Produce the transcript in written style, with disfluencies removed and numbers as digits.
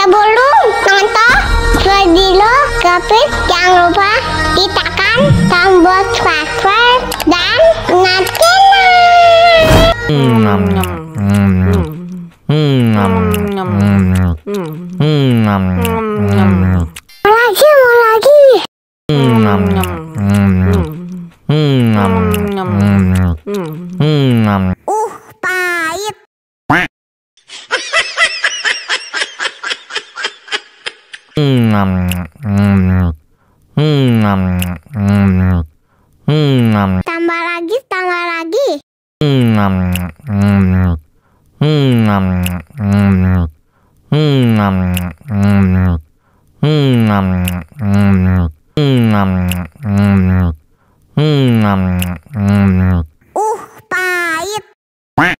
Sebelum nonton video Kepit, jangan lupa tekan tombol subscribe dan nyalakan. Mau lagi. Pahit. Tambah lagi, tambah lagi. Pahit.